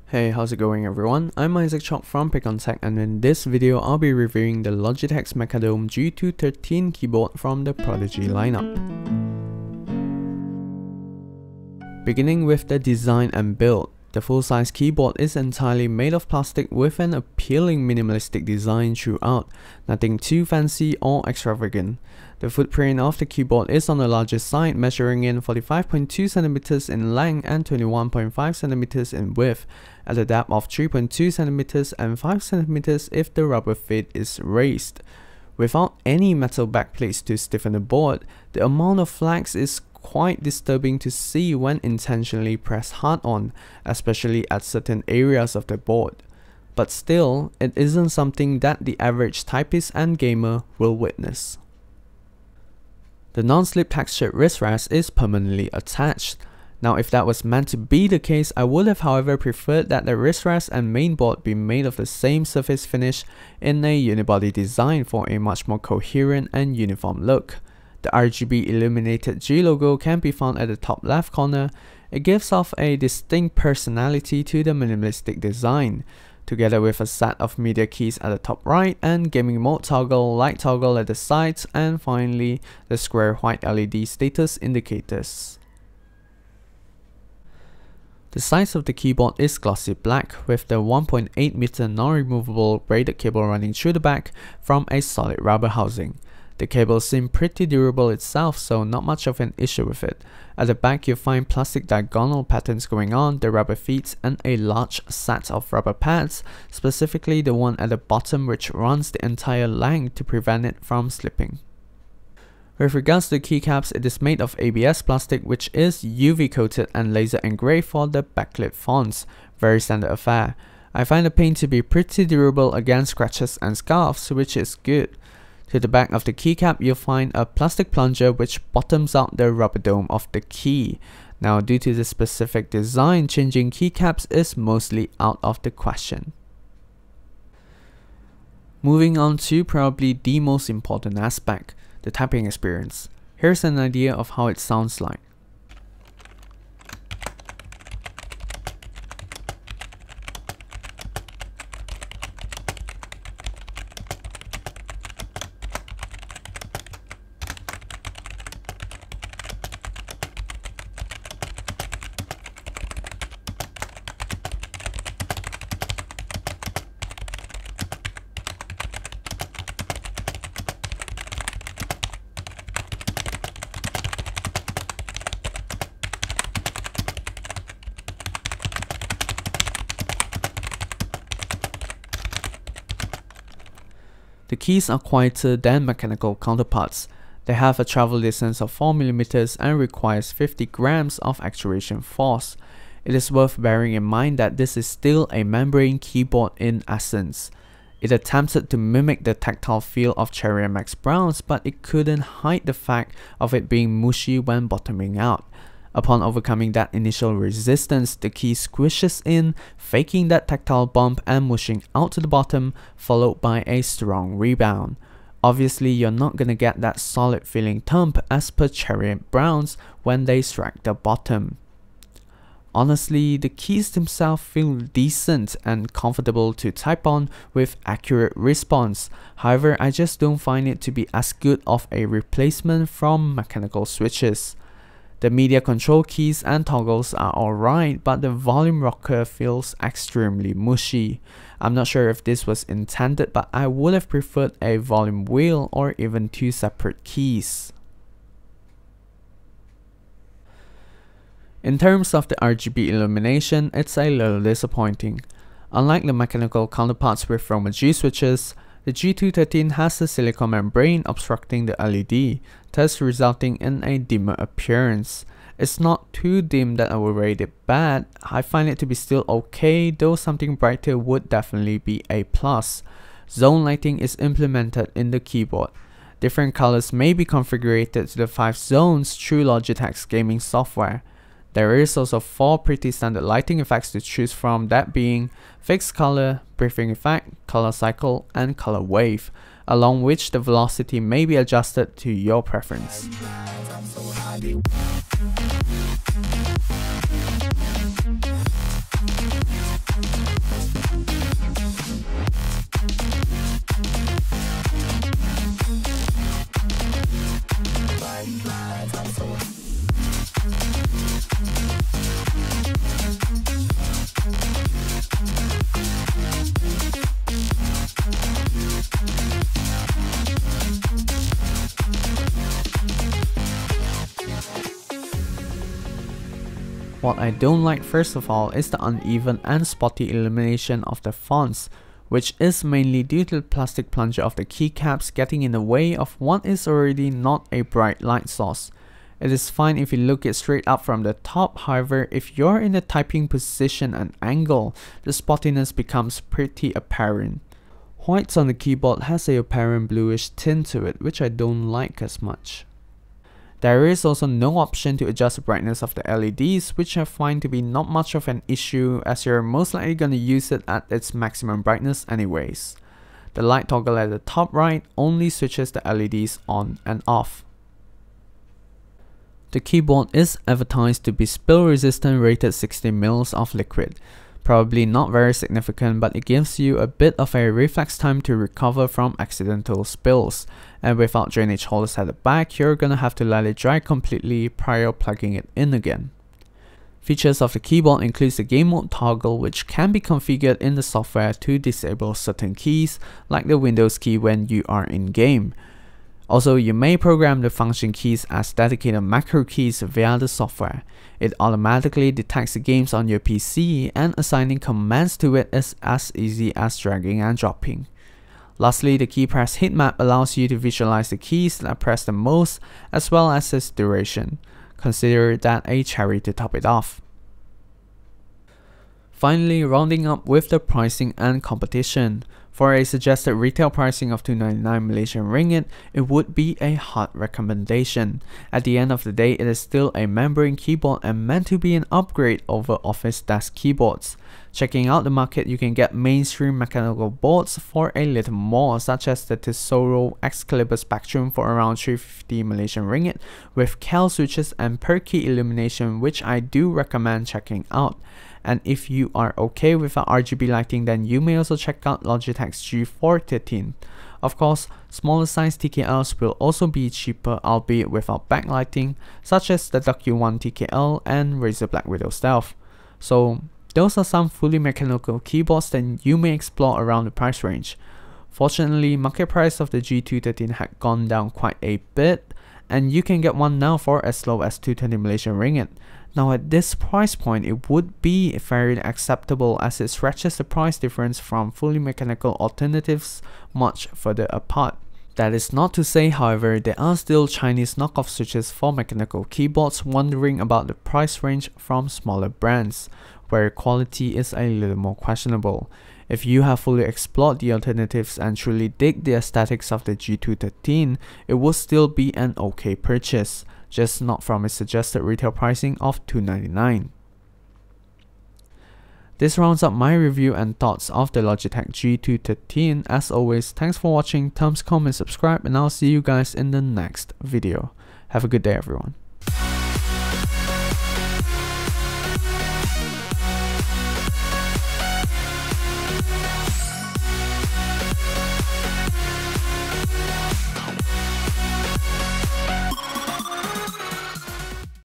Hey, how's it going everyone? I'm Isaac Chok from PickOnTech, and in this video I'll be reviewing the Logitech G213 keyboard from the Prodigy lineup. Beginning with the design and build, the full-size keyboard is entirely made of plastic with an appealing minimalistic design throughout, nothing too fancy or extravagant. The footprint of the keyboard is on the larger side, measuring in 45.2cm in length and 21.5cm in width, at a depth of 3.2cm and 5cm if the rubber feet is raised. Without any metal backplates to stiffen the board, the amount of flex is quite disturbing to see when intentionally pressed hard on, especially at certain areas of the board. But still, it isn't something that the average typist and gamer will witness. The non-slip textured wrist rest is permanently attached. Now, if that was meant to be the case, I would have however preferred that the wrist rest and mainboard be made of the same surface finish in a unibody design for a much more coherent and uniform look. The RGB illuminated G logo can be found at the top left corner. It gives off a distinct personality to the minimalistic design, together with a set of media keys at the top right and gaming mode toggle, light toggle at the sides, and finally the square white LED status indicators. The sides of the keyboard is glossy black with the 1.8 meter non-removable braided cable running through the back from a solid rubber housing. The cable seems pretty durable itself, so not much of an issue with it. At the back you'll find plastic diagonal patterns going on, the rubber feet, and a large set of rubber pads, specifically the one at the bottom which runs the entire length to prevent it from slipping. With regards to the keycaps, it is made of ABS plastic which is UV coated and laser engraved for the backlit fonts, very standard affair. I find the paint to be pretty durable against scratches and scuffs, which is good. To the back of the keycap you'll find a plastic plunger which bottoms out the rubber dome of the key. Now, due to the specific design, changing keycaps is mostly out of the question. Moving on to probably the most important aspect, the tapping experience. Here's an idea of how it sounds like. The keys are quieter than mechanical counterparts. They have a travel distance of 4mm and requires 50 grams of actuation force. It is worth bearing in mind that this is still a membrane keyboard in essence. It attempted to mimic the tactile feel of Cherry MX Browns, but it couldn't hide the fact of it being mushy when bottoming out. Upon overcoming that initial resistance, the key squishes in, faking that tactile bump and mushing out to the bottom, followed by a strong rebound. Obviously, you're not gonna get that solid feeling thump as per Cherry Browns when they strike the bottom. Honestly, the keys themselves feel decent and comfortable to type on with accurate response. However, I just don't find it to be as good of a replacement from mechanical switches. The media control keys and toggles are alright, but the volume rocker feels extremely mushy. I'm not sure if this was intended, but I would have preferred a volume wheel or even two separate keys. In terms of the RGB illumination, it's a little disappointing. Unlike the mechanical counterparts with Roma G switches, the G213 has a silicone membrane obstructing the LED, thus resulting in a dimmer appearance. It's not too dim that I would rate it bad. I find it to be still okay, though something brighter would definitely be a plus. Zone lighting is implemented in the keyboard. Different colors may be configured to the 5 zones through Logitech's gaming software. There is also 4 pretty standard lighting effects to choose from, that being fixed color, briefing effect, color cycle, and color wave, along which the velocity may be adjusted to your preference. What I don't like first of all is the uneven and spotty illumination of the fonts, which is mainly due to the plastic plunger of the keycaps getting in the way of what is already not a bright light source. It is fine if you look it straight up from the top, however, if you're in the typing position and angle, the spottiness becomes pretty apparent. Whites on the keyboard has a apparent bluish tint to it, which I don't like as much. There is also no option to adjust the brightness of the LEDs, which I find to be not much of an issue as you're most likely going to use it at its maximum brightness anyways. The light toggle at the top right only switches the LEDs on and off. The keyboard is advertised to be spill resistant, rated 60 ml of liquid. Probably not very significant, but it gives you a bit of a reflex time to recover from accidental spills, and without drainage holes at the back, you're gonna have to let it dry completely prior plugging it in again. Features of the keyboard includes the game mode toggle, which can be configured in the software to disable certain keys, like the Windows key when you are in game. Also, you may program the function keys as dedicated macro keys via the software. It automatically detects the games on your PC, and assigning commands to it is as easy as dragging and dropping. Lastly, the key press heat map allows you to visualize the keys that press the most as well as its duration. Consider that a cherry to top it off. Finally, rounding up with the pricing and competition. For a suggested retail pricing of 299 Malaysian ringgit, it would be a hot recommendation. At the end of the day, it is still a membrane keyboard and meant to be an upgrade over office desk keyboards. Checking out the market, you can get mainstream mechanical boards for a little more, such as the Tesoro Excalibur Spectrum for around 350 Malaysian ringgit with cal switches and per key illumination, which I do recommend checking out. And if you are okay with RGB lighting, then you may also check out Logitech G213. Of course, smaller size TKLs will also be cheaper, albeit without backlighting, such as the Duck-U1 TKL and Razer Black Widow Stealth. So those are some fully mechanical keyboards that you may explore around the price range. Fortunately, market price of the G213 had gone down quite a bit, and you can get one now for as low as 220 Malaysian ringgit. Now at this price point, it would be very acceptable as it stretches the price difference from fully mechanical alternatives much further apart. That is not to say, however, there are still Chinese knockoff switches for mechanical keyboards wondering about the price range from smaller brands, where quality is a little more questionable. If you have fully explored the alternatives and truly dig the aesthetics of the G213, it would still be an okay purchase, just not from its suggested retail pricing of $299. This rounds up my review and thoughts of the Logitech G213. As always, thanks for watching, thumbs, comment, subscribe, and I'll see you guys in the next video. Have a good day everyone.